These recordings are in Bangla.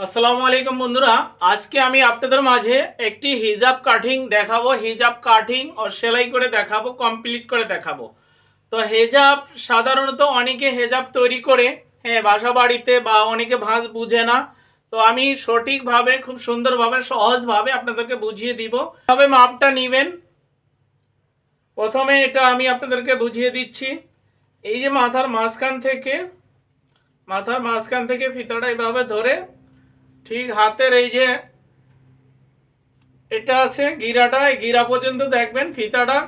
আসসালামু আলাইকুম বন্ধুরা, আজকে আমি আপনাদের মাঝে একটি হিজাব কাটিং দেখাবো। হিজাব কাটিং ও সেলাই করে দেখাবো, কমপ্লিট করে দেখাবো। তো হিজাব সাধারণত অনেকে হিজাব তৈরি করে বাসা বাড়িতে, বা অনেকে ভাঁজ বুঝে না। তো আমি সঠিকভাবে, খুব সুন্দরভাবে, সহজভাবে আপনাদেরকে বুঝিয়ে দিব। তবে মাপটা নেবেন, প্রথমে এটা আমি আপনাদেরকে বুঝিয়ে দিচ্ছি। এই যে মাথার মাঝখান থেকে ফিতাটা এইভাবে ধরে, ঠিক হাতের এই যে এটা আছে গিরাটা, এই গিরা পর্যন্ত দেখবেন ফিতাটা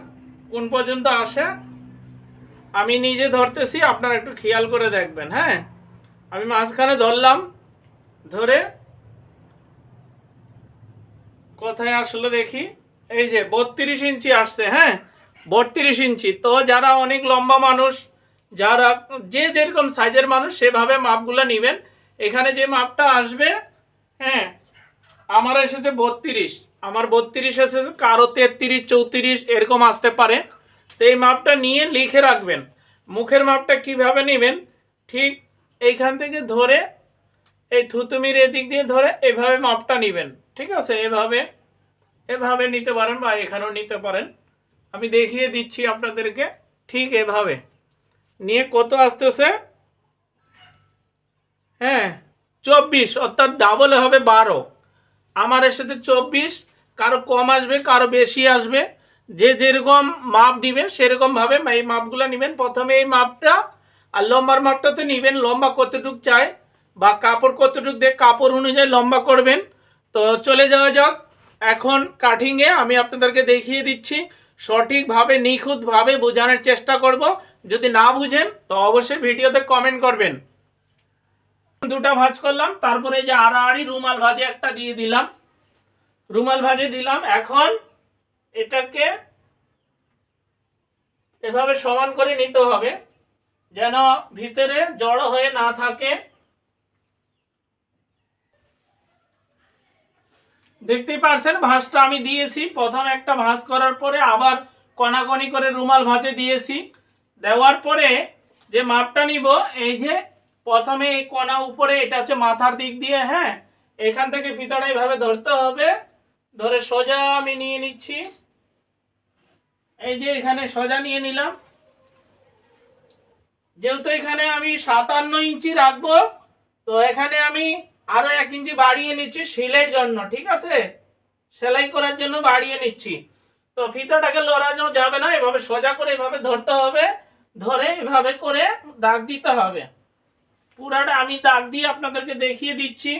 কোন পর্যন্ত আসে। আমি নিজে ধরতেছি, আপনারা একটু খেয়াল করে দেখবেন। হ্যাঁ, আমি মাঝখানে ধরলাম, ধরে কোথায় আসলে দেখি, এই যে 32 ইঞ্চি আসছে। হ্যাঁ, 32 ইঞ্চি। তো যারা অনেক লম্বা মানুষ, যারা যে যেরকম সাইজের মানুষ, সেভাবে মাপগুলো নেবেন। এখানে যে মাপটা আসবে, হ্যাঁ, আমার এসেছে 32, আমার 32 এসেছে, কারো 33, 34 এরকম আসতে পারে। তো এই মাপটা নিয়ে লিখে রাখবেন। মুখের মাপটা কিভাবে নেবেন, ঠিক এইখান থেকে ধরে, এই থুতুমির এদিক দিয়ে ধরে এভাবে মাপটা নেবেন। ঠিক আছে, এভাবে এভাবে নিতে পারেন, বা এখানেও নিতে পারেন। আমি দেখিয়ে দিচ্ছি আপনাদেরকে। ঠিক এভাবে নিয়ে কত আসতেছে, হ্যাঁ, 24, অর্থাৎ ডাবলে হবে 12। আমার এসেছে 24। কারো কম আসবে, কারো বেশি আসবে, যে যেরকম মাপ দিবে সেরকমভাবে এই মাপগুলো নেবেন। প্রথমে এই মাপটা, আর লম্বার মাপটা তো নেবেন, লম্বা কতটুক চাই বা কাপড় কতটুক দিয়ে কাপড় অনুযায়ী লম্বা করবেন। তো চলে যাওয়া যাক এখন কাটিংয়ে। আমি আপনাদেরকে দেখিয়ে দিচ্ছি, সঠিকভাবে নিখুঁতভাবে বোঝানোর চেষ্টা করব। যদি না বুঝেন তো অবশ্যই ভিডিওতে কমেন্ট করবেন। দুটা ভাঁজ করলাম, তারপরে যে আড়াআড়ি রুমাল ভাঁজে একটা দিয়ে দিলাম, রুমাল ভাঁজে দিলাম। এখন এটাকে এভাবে সমান করে নিতে হবে, যেন ভিতরে জড়ো হয়ে না থাকে। দেখতেই পারছেন ভাঁজটা আমি দিয়েছি। প্রথম একটা ভাঁজ করার পরে আবার কণাকণি করে রুমাল ভাঁজে দিয়েছি। দেওয়ার পরে যে মাপটা নিব, এই যে প্রথমে এই কণা উপরে, এটা হচ্ছে মাথার দিক দিয়ে। হ্যাঁ, এখান থেকে ফিতাটা এইভাবে ধরতে হবে, ধরে সোজা আমি নিয়ে নিচ্ছি। এই যে এখানে সোজা নিয়ে নিলাম। যেহেতু এখানে আমি 57 ইঞ্চি রাখবো, তো এখানে আমি আরো 1 ইঞ্চি বাড়িয়ে নিচ্ছি সেলাইয়ের জন্য। ঠিক আছে, সেলাই করার জন্য বাড়িয়ে নিচ্ছি। তো ফিতাটাকে লড়ানো যাবে না, এভাবে সোজা করে এভাবে ধরতে হবে, ধরে এভাবে করে দাগ দিতে হবে। পুরাটা আমি দাগ দিয়ে আপনাদেরকে দেখিয়ে দিচ্ছি।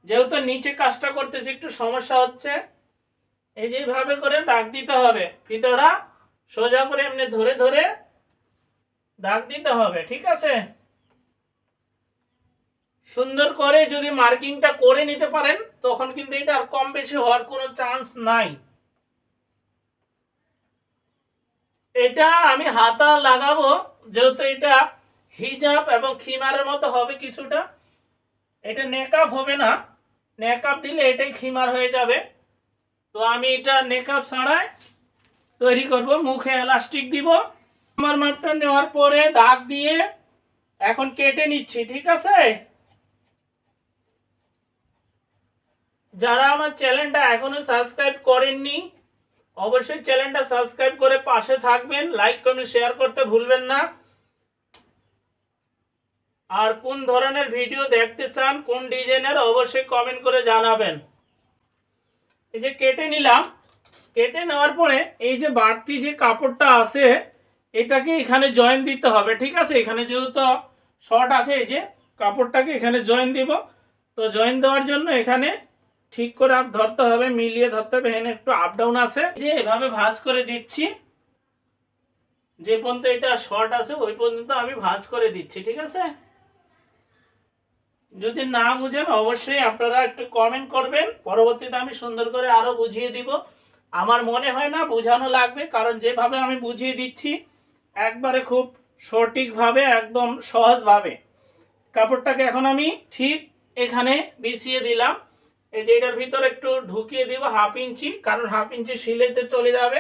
যেহেতু নিচে কাজটা করতেছি একটু সমস্যা হচ্ছে। এই যে এইভাবে করে দাগ দিতে হবে, ফিতাটা সোজা করে এমনি ধরে ধরে দাগ দিতে হবে। ঠিক আছে, সুন্দর করে যদি মার্কিংটা করে নিতে পারেন, তখন কিন্তু এটা আর কম বেশি হওয়ার কোনো চান্স নাই। এটা আমি হাতা লাগাবো, যেহেতু এটা হিজাব এবং খিমারের মতো হবে কিছুটা। এটা নেকআপ হবে না, নেকআপ দিলে এটাই খিমার হয়ে যাবে। তো আমি এটা নেকআপ ছাড়াই তৈরি করব। মুখে এলাস্টিক দিব। আমার মাপটা নেওয়ার পরে দাগ দিয়ে এখন কেটে নিচ্ছি। ঠিক আছে, যারা আমার চ্যানেলটা এখনো সাবস্ক্রাইব করেননি, অবশ্যই চ্যানেলটা সাবস্ক্রাইব করে পাশে থাকবেন। লাইক কমেন্ট শেয়ার করতে ভুলবেন না। আর কোন ধরনের ভিডিও দেখতে চান, কোন ডিজাইনের, অবশ্যই কমেন্ট করে জানাবেন। এই যে কেটে নিলাম, কেটে নেওয়ার পরে এই যে বাড়তি যে কাপড়টা আছে, এটাকে এখানে জয়েন দিতে হবে। ঠিক আছে, এখানে যেহেতু শর্ট আছে, এই যে কাপড়টাকে এখানে জয়েন দিব। তো জয়েন দেওয়ার জন্য এখানে ঠিক করে ধরতে হবে, মিলিয়ে ধরতে হবে। এখানে একটু আপ ডাউন আছে, যে এভাবে ভাঁজ করে দিচ্ছি। যে পর্যন্ত এটা শর্ট আছে ওই পর্যন্ত আমি ভাঁজ করে দিচ্ছি। ঠিক আছে, যদি না বুঝেন অবশ্যই আপনারা একটু কমেন্ট করবেন, পরবর্তীতে আমি সুন্দর করে আরো বুঝিয়ে দিব। আমার মনে হয় না বোঝানো লাগবে, কারণ যেভাবে আমি বুঝিয়ে দিচ্ছি একবারে খুব সঠিকভাবে, একদম সহজভাবে। কাপড়টাকে এখন আমি ঠিক এখানে বিছিয়ে দিলাম। এই যে এটার ভিতরে একটু ঢুকিয়ে দিব 1/2 ইঞ্চি, কারণ 1/2 ইঞ্চি সিলাইতে চলে যাবে।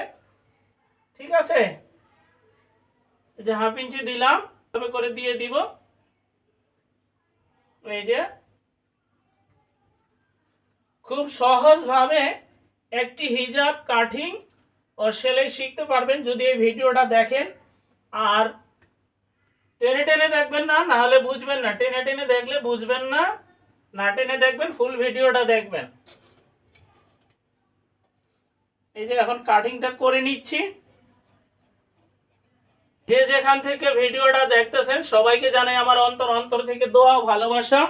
ঠিক আছে, এই যে 1/2 ইঞ্চি দিলাম, তবে করে দিয়ে দিব। এই যে খুব সহজভাবে একটি হিজাব কাটিং ও সেলাই শিখতে পারবেন যদি এই ভিডিওটা দেখেন। আর টেনে টেনে দেখবেন না, না হলে বুঝবেন না। টেনে টেনে দেখলে বুঝবেন না, না টেনে দেখবেন, ফুল ভিডিওটা দেখবেন। এই যে এখন কাটিংটা করে নিচ্ছি। যে যেখান থেকে ভিডিওটা দেখতেছেন সবাইকে জানাই আমার অন্তর অন্তর থেকে দোয়া ভালোবাসা।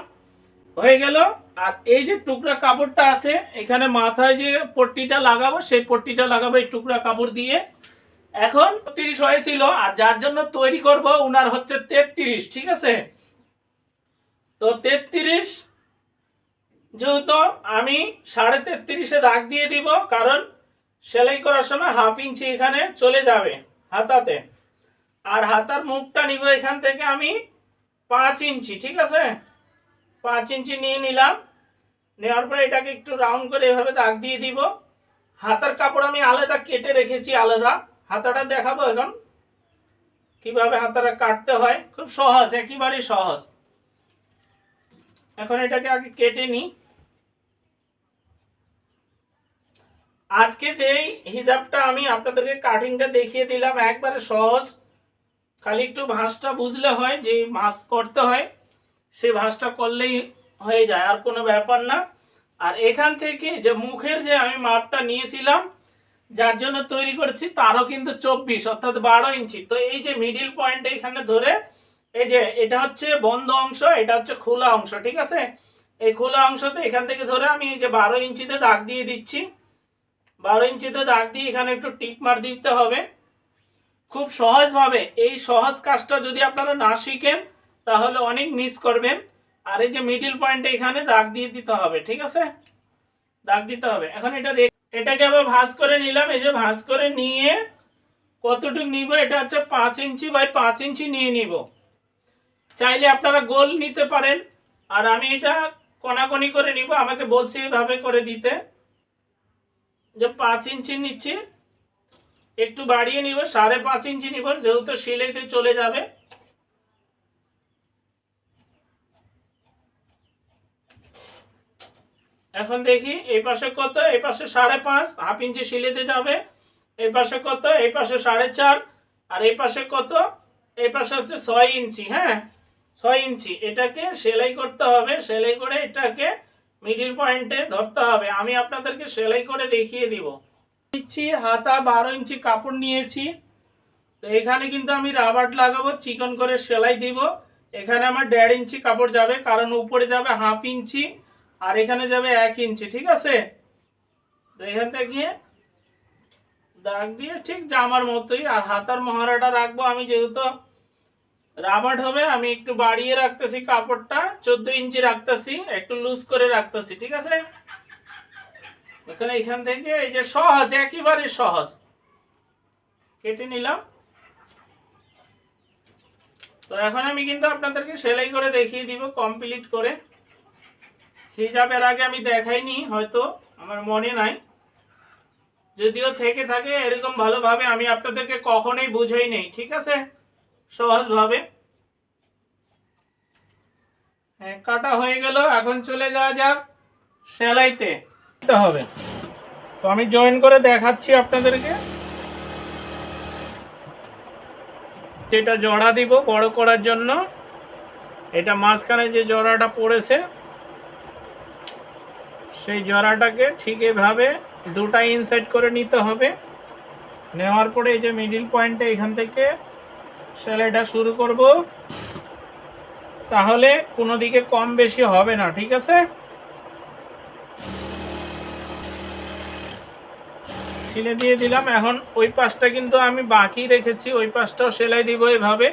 হয়ে গেল। আর এই যে টুকরা কাপড়টা আছে, এখানে মাথায় যে পট্টিটা লাগাবো সেই পট্টিটা লাগাবো এই টুকরা কাপড় দিয়ে। এখন 30 হয়েছিল, আর যার জন্য তৈরি করব উনার হচ্ছে 33, ঠিক আছে? তো 33 যেহেতু আমি 33.5-এ দাগ দিয়ে দিব, কারণ সেলাই করার সময় 1/2 ইঞ্চি এখানে চলে যাবে হাতাতে। আর হাতার মুখটা নিব এখান থেকে আমি 5 ইঞ্চি, ঠিক আছে? 5 ইঞ্চি নিয়ে নিলাম। নেওয়ার পরে এটাকে একটু রাউন্ড করে এভাবে দাগ দিয়ে দিব। হাতার কাপড় আমি আলাদা কেটে রেখেছি, আলাদা। হাতাটা দেখাবো এখন কিভাবে হাতাটা কাটতে হয়। খুব সহজ, একেবারেই সহজ। এখন এটাকে আগে কেটে নিই। আজকে যেই হিজাবটা আমি আপনাদেরকে কাটিংটা দেখিয়ে দিলাম, একবারে সহজ। খালি একটু ভাঁজটা বুঝলে হয়, যে ভাঁজ করতে হয় সেই ভাঁজটা করলেই হয়ে যায়, আর কোনো ব্যাপার না। আর এখান থেকে যে মুখের যে আমি মাপটা নিয়েছিলাম, যার জন্য তৈরি করেছি, তারও কিন্তু 24 অর্থাৎ 12 ইঞ্চি। তো এই যে মিডিল পয়েন্ট এখানে ধরে, এই যে এটা হচ্ছে বন্ধ অংশ, এটা হচ্ছে খোলা অংশ, ঠিক আছে? এই খোলা অংশতে এখান থেকে ধরে আমি এই যে 12 ইঞ্চিতে দাগ দিয়ে দিচ্ছি। 12 ইঞ্চিতে দাগ দিয়ে এখানে একটু টিক মার দিতে হবে। খুব সহজভাবে এই সহজ কাজটা যদি আপনারা না শিখেন তাহলে অনেক মিস করবেন। আর এই যে মিডিল পয়েন্টে এখানে দাগ দিয়ে দিতে হবে, ঠিক আছে? দাগ দিতে হবে। এখন এটাকে আবার ভাঁজ করে নিলাম। এই যে ভাঁজ করে নিয়ে কতটুকু নিব, এটা হচ্ছে 5 ইঞ্চি বাই 5 ইঞ্চি নিয়ে নিব। চাইলে আপনারা গোল নিতে পারেন, আর আমি এটা কোনাকুনি করে নিব। আমাকে বলছি এইভাবে করে দিতে, যে 5 ইঞ্চি নিচ্ছি, একটু বাড়িয়ে নিব, 5.5 ইঞ্চি নিব, যেহেতু সিলাইতে চলে যাবে। এখন দেখি এই পাশে কত, এই পাশে 5.5, 1/2 ইঞ্চি সিলাইতে যাবে। এই পাশে কত, এই পাশে 4.5, আর এই পাশে কত, এই পাশে হচ্ছে 6 ইঞ্চি। হ্যাঁ, 6 ইঞ্চি। এটাকে সেলাই করতে হবে। সেলাই করে এটাকে মিডিল পয়েন্টে ধরতে হবে। আমি আপনাদেরকে সেলাই করে দেখিয়ে দিব। নিচ্ছি হাতা 12 ইঞ্চি কাপড় নিয়েছি। তো এখানে কিন্তু আমি রাবার লাগাবো, চিকন করে সেলাই দিব। এখানে আমার 1.5 ইঞ্চি কাপড় যাবে, কারণ উপরে যাবে 1/2 ইঞ্চি আর এখানে যাবে 1 ইঞ্চি, ঠিক আছে? তো এখান থেকে দাগ দিয়ে ঠিক জামার মতোই। আর হাতার মহড়াটা রাখবো আমি, যেহেতু রাবার হবে, আমি একটু বাড়িয়ে রাখতেছি কাপড়টা, 14 ইঞ্চি রাখতেছি, একটু লুজ করে রাখতেছি, ঠিক আছে? এখান থেকে এই যে সহজ, একেবারে সহজ, কেটে নিলাম। তো এখন আমি কিন্তু আপনাদেরকে সেলাই করে দেখিয়ে দিব কমপ্লিট করে। হিজাবের আগে আমি দেখাইনি, হয়তো আমার মনে নাই, যদিও থেকে থাকে এরকম ভালোভাবে আমি আপনাদেরকে কখনোই বুঝাই নেই, ঠিক আছে? সহজভাবে। হ্যাঁ, কাটা হয়ে গেল। এখন চলে যাওয়া যাক সেলাইতে হবে। তো আমি জয়েন করে দেখাচ্ছি আপনাদেরকে। যেটা জড়া দিব বড় করার জন্য, এটা মাঝখানে যে জড়াটা পড়েছে সেই জড়াটাকে ঠিক এভাবে দুটা ইনসাইড করে নিতে হবে। নেওয়ার পরে এই যে মিডিল পয়েন্টে এখান থেকে সেলাইটা শুরু করব, তাহলে কোনো দিকে কম বেশি হবে না, ঠিক আছে? সিলে দিয়ে দিলাম। এখন ওই পাশটা কিন্তু আমি বাকি রেখেছি, ওই পাশটাও সেলাই দিব এভাবে।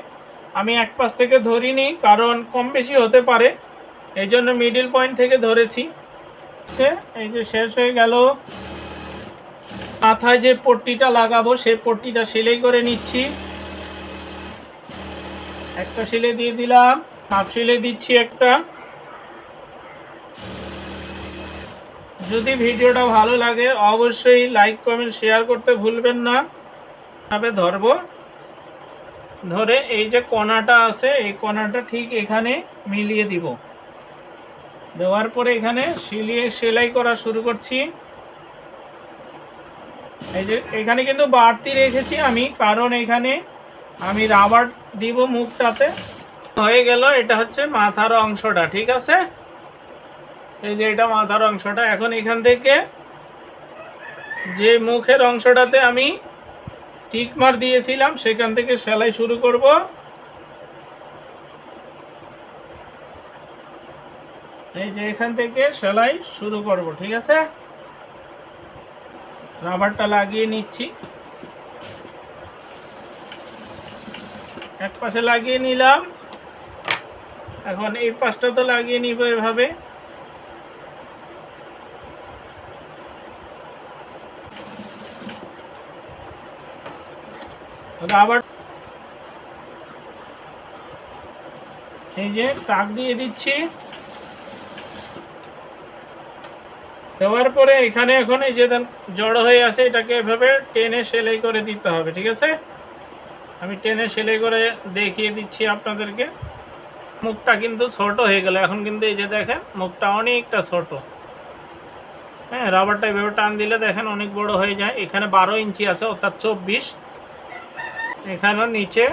আমি এক পাশ থেকে ধরিনি, কারণ কম বেশি হতে পারে, এই জন্য মিডিল পয়েন্ট থেকে ধরেছি। এই যে শেষ হয়ে গেল। মাথায় যে পট্টিটা লাগাবো সেই পট্টিটা সেলাই করে নিচ্ছি। একটা সেলাই দিয়ে দিলাম, হাফ সেলাই দিচ্ছি একটা। যদি ভিডিওটা ভালো লাগে অবশ্যই লাইক কমেন্ট শেয়ার করতে ভুলবেন না। ভাবে ধরবো, ধরে এই যে কোণাটা আছে এই কোণাটা ঠিক এখানে মিলিয়ে দিব। দেওয়ার পরে এখানে সেলাই করা শুরু করছি। এই যে এখানে কিন্তু বাড়তি রেখেছি আমি, কারণ এখানে আমি রাবার দিব মুখটাতে। হয়ে গেল, এটা হচ্ছে মাথার অংশটা, ঠিক আছে। এই যে এটা মাথার অংশটা। এখন এখান থেকে যে মুখের অংশটাতে আমি টিক মার দিয়েছিলাম সেখান থেকে সেলাই শুরু করব। এই যে এখান থেকে সেলাই শুরু করব, ঠিক আছে। রাবারটা লাগিয়ে নিচ্ছি, এক পাশে লাগিয়ে নিলাম। এখন এই পাশটা তো লাগিয়ে নিব এভাবে। রাবার এই যে টাক দিয়ে দিচ্ছি। দেওয়ার পরে এখানে এখন এই যে জড়ো হয়ে আছে, এটাকে এভাবে টেনে সেলাই করে দিতে হবে, ঠিক আছে। আমি টেনে সেলাই করে দেখিয়ে দিচ্ছি আপনাদেরকে। মুখটা কিন্তু ছোট হয়ে গেল এখন, কিন্তু এই যে দেখেন মুখটা অনেকটা ছোট। হ্যাঁ, রাবারটা এভাবে টান দিলে দেখেন অনেক বড় হয়ে যায়। এখানে 12 ইঞ্চি আছে, অর্থাৎ 24। এখানেও নিচে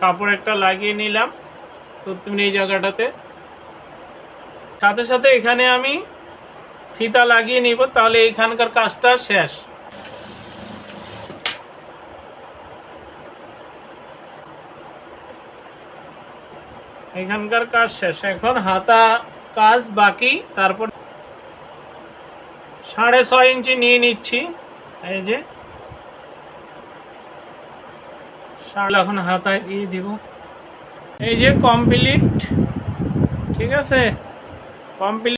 কাপড় একটা লাগিয়ে নিলাম তুমি এই জায়গাটাতে। সাথে সাথে এখানে আমি ফিতা লাগিয়ে নিব, তাহলে এইখানকার কাজটা শেষ। এখানকার কাজ শেষ, এখন হাতা কাজ বাকি। তারপর 6.5 ইঞ্চি নিয়ে নিচ্ছি। এই যে এখন হাতায় দিয়ে দিব। এই যে কমপ্লিট, ঠিক আছে, কমপ্লিট।